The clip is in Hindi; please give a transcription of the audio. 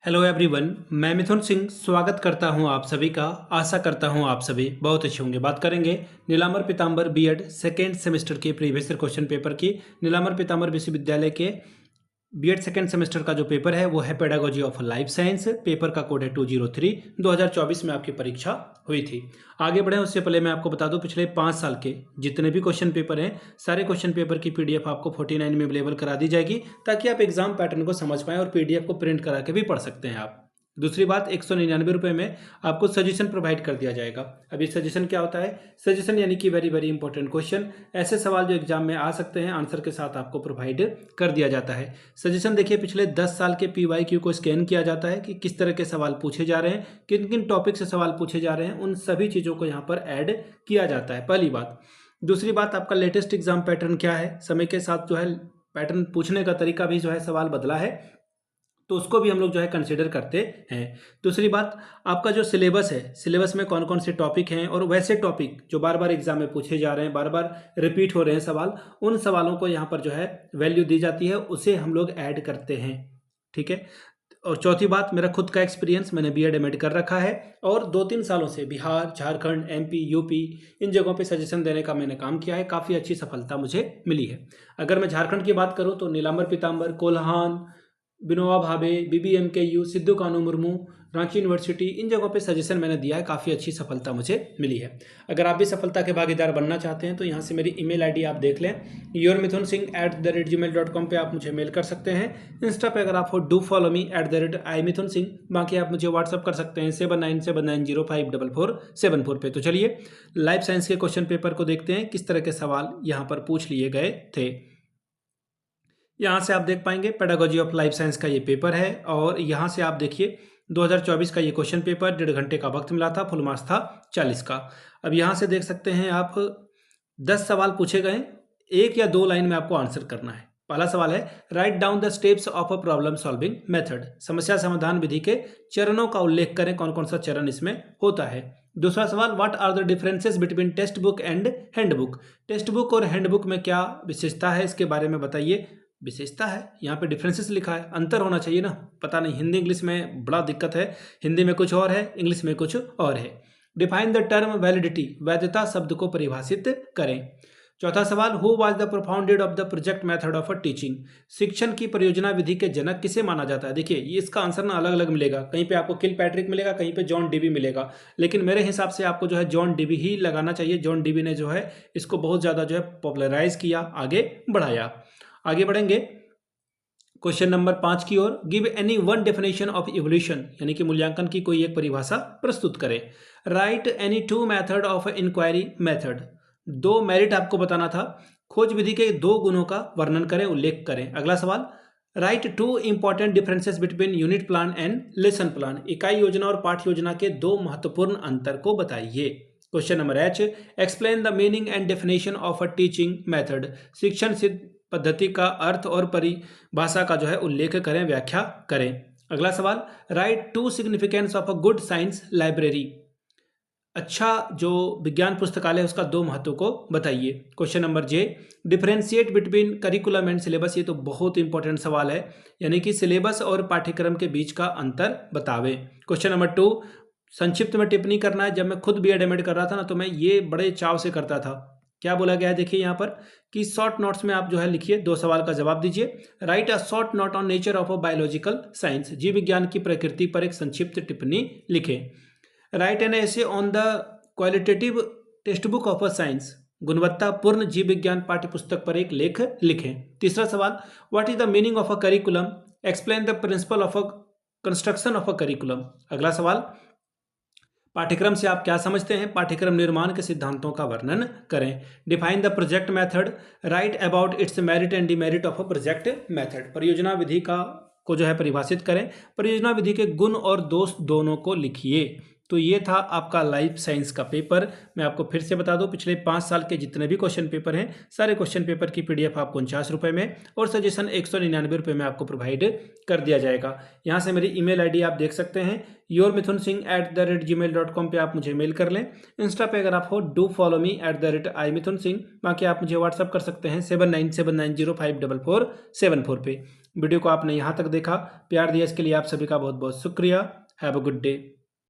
हेलो एवरीवन, मैं मिथुन सिंह स्वागत करता हूं आप सभी का। आशा करता हूं आप सभी बहुत अच्छे होंगे। बात करेंगे नीलांबर पीतांबर बीएड सेकेंड सेमेस्टर के प्रीवियस ईयर क्वेश्चन पेपर की। नीलांबर पीतांबर विश्वविद्यालय के बीएड सेकेंड सेमेस्टर का जो पेपर है वो है pedagogy of life science. Paper का कोड है 203। 2024 में आपकी परीक्षा हुई थी। आगे बढ़े उससे पहले मैं आपको बता दूं, पिछले 5 साल के जितने भी क्वेश्चन पेपर हैं, सारे क्वेश्चन पेपर की पीडीएफ आपको 49 में अवेलेबल करा दी जाएगी, ताकि आप एग्जाम पैटर्न को समझ पाएं और पीडीएफ को प्रिंट करा के भी पढ़ सकते हैं आप। दूसरी बात, 199 में आपको सजेशन प्रोवाइड कर दिया जाएगा। अभी सजेशन क्या होता है? सजेशन यानी कि वेरी वेरी इंपॉर्टेंट क्वेश्चन, ऐसे सवाल जो एग्जाम में आ सकते हैं, आंसर के साथ आपको प्रोवाइड कर दिया जाता है। सजेशन देखिए, पिछले 10 साल के पीवाईक्यू को स्कैन किया जाता है कि किस तरह के सवाल पूछे जा रहे हैं, किन किन टॉपिक से सवाल पूछे जा रहे हैं, उन सभी चीज़ों को यहाँ पर ऐड किया जाता है। पहली बात। दूसरी बात, आपका लेटेस्ट एग्जाम पैटर्न क्या है? समय के साथ जो है पैटर्न पूछने का तरीका भी जो है सवाल बदला है, तो उसको भी हम लोग जो है कंसिडर करते हैं। दूसरी बात, आपका जो सिलेबस है, सिलेबस में कौन कौन से टॉपिक हैं और वैसे टॉपिक जो बार बार एग्जाम में पूछे जा रहे हैं, बार बार रिपीट हो रहे हैं सवाल, उन सवालों को यहाँ पर जो है वैल्यू दी जाती है, उसे हम लोग ऐड करते हैं। ठीक है। और चौथी बात, मेरा खुद का एक्सपीरियंस, मैंने बीएड एमएड कर रखा है और 2-3 सालों से Bihar, Jharkhand, MP, UP in जगहों पे सजेशन देने का मैंने काम किया है। काफ़ी अच्छी सफलता मुझे मिली है। अगर मैं झारखंड की बात करूँ तो नीलांबर पीतांबर, कोल्हान, विनोबा भावे, बीबीएमकेयू, सिद्धू कानू मुर्मू, रांची यूनिवर्सिटी, इन जगहों पे सजेशन मैंने दिया है। काफ़ी अच्छी सफलता मुझे मिली है। अगर आप भी सफलता के भागीदार बनना चाहते हैं तो यहाँ से मेरी ईमेल आईडी आप देख लें, yourmithunsingh@gmail.com पे आप मुझे मेल कर सकते हैं। इंस्टा पे अगर आप हो, डू फॉलो मी @imithunsingh। बाकी आप मुझे व्हाट्सअप कर सकते हैं 7979054474 पे। तो चलिए लाइफ साइंस के क्वेश्चन पेपर को देखते हैं, किस तरह के सवाल यहाँ पर पूछ लिए गए थे। यहाँ से आप देख पाएंगे पेडागोजी ऑफ लाइफ साइंस का ये पेपर है, और यहाँ से आप देखिए 2024 का ये क्वेश्चन पेपर 1.5 घंटे का वक्त मिला था, फुल मार्क्स था 40 का। अब यहाँ से देख सकते हैं आप 10 सवाल पूछे गए, 1 या 2 लाइन में आपको आंसर करना है। पहला सवाल है, write down the steps of a problem solving method. समस्या समाधान विधि के चरणों का उल्लेख करें, कौन कौन सा चरण इसमें होता है। दूसरा सवाल, what are the differences between textbook and handbook. Textbook और हैंडबुक में क्या विशेषता है, इसके बारे में बताइए। विशेषता है, यहाँ पे डिफरेंसेस लिखा है, अंतर होना चाहिए ना। पता नहीं, हिंदी इंग्लिश में बड़ा दिक्कत है, हिंदी में कुछ और है, इंग्लिश में कुछ और है। डिफाइन द टर्म वैलिडिटी, वैधता शब्द को परिभाषित करें। चौथा सवाल, who was the propounded of the project method of teaching. शिक्षण की परियोजना विधि के जनक किसे माना जाता है। देखिए, ये इसका आंसर ना अलग अलग मिलेगा, कहीं पे आपको किल पैट्रिक मिलेगा, कहीं पे जॉन डीबी मिलेगा, लेकिन मेरे हिसाब से आपको जो है जॉन डीबी ही लगाना चाहिए। जॉन डीबी ने जो है इसको बहुत ज़्यादा जो है पॉपुलराइज किया, आगे बढ़ाया। आगे बढ़ेंगे क्वेश्चन नंबर 5 की ओर। Give any one definition of evolution, यानी कि मूल्यांकन की कोई एक परिभाषा प्रस्तुत करें। Write any 2 method of inquiry method. 2 merit आपको बताना था। खोज विधि के 2 गुणों का वर्णन करें, उल्लेख करें। अगला सवाल, right 2 important differences between unit plan and lesson plan. इकाई योजना और पाठ्य योजना के 2 महत्वपूर्ण अंतर को बताइए। Question number H, explain the meaning and definition of a teaching method. शिक्षण सिद्ध पद्धति का अर्थ और परिभाषा का जो है उल्लेख करें, व्याख्या करें। अगला सवाल, right 2 significance of a good science library. अच्छा जो विज्ञान पुस्तकालय है उसका 2 महत्व को बताइए। Question number J, differentiate between curriculum and syllabus. ये तो बहुत इंपॉर्टेंट सवाल है, यानी कि सिलेबस और पाठ्यक्रम के बीच का अंतर बतावे। क्वेश्चन नंबर 2, संक्षिप्त में टिप्पणी करना है। जब मैं खुद बीएड एमएड कर रहा था ना, तो मैं ये बड़े चाव से करता था। क्या बोला गया है देखिए यहाँ पर कि शॉर्ट नोट्स में आप जो है लिखिए, 2 सवाल का जवाब दीजिए। Right a short note on nature of a biological science. जीव विज्ञान की प्रकृति पर एक संक्षिप्त टिप्पणी लिखें। राइट एन ऐसे on the qualitative text book of a science. गुणवत्तापूर्ण जीव विज्ञान पाठ्य पुस्तक पर एक लेख लिखें। तीसरा सवाल, what is the meaning of a curriculum. Explain the principle of a construction of a curriculum. अगला सवाल, पाठ्यक्रम से आप क्या समझते हैं। पाठ्यक्रम निर्माण के सिद्धांतों का वर्णन करें। Define the project method. Right about it's merit and demerit of a project method. परियोजना विधि को जो है परिभाषित करें। परियोजना विधि के गुण और दोष दोनों को लिखिए। तो ये था आपका लाइफ साइंस का पेपर। मैं आपको फिर से बता दूं, पिछले 5 साल के जितने भी क्वेश्चन पेपर हैं, सारे क्वेश्चन पेपर की पीडीएफ आपको 49 रुपये में और सजेशन 199 रुपये में आपको प्रोवाइड कर दिया जाएगा। यहाँ से मेरी ईमेल आईडी आप देख सकते हैं, yourmithunsingh@gmail.com पे आप मुझे मेल कर लें। इंस्टा पे अगर आप हो, डू फॉलो मी @imithunsingh। बाकी आप मुझे व्हाट्सअप कर सकते हैं 7979054474 पे। वीडियो को आपने यहाँ तक देखा, प्यार दिया, इसके लिए आप सभी का बहुत बहुत शुक्रिया। Have a good day.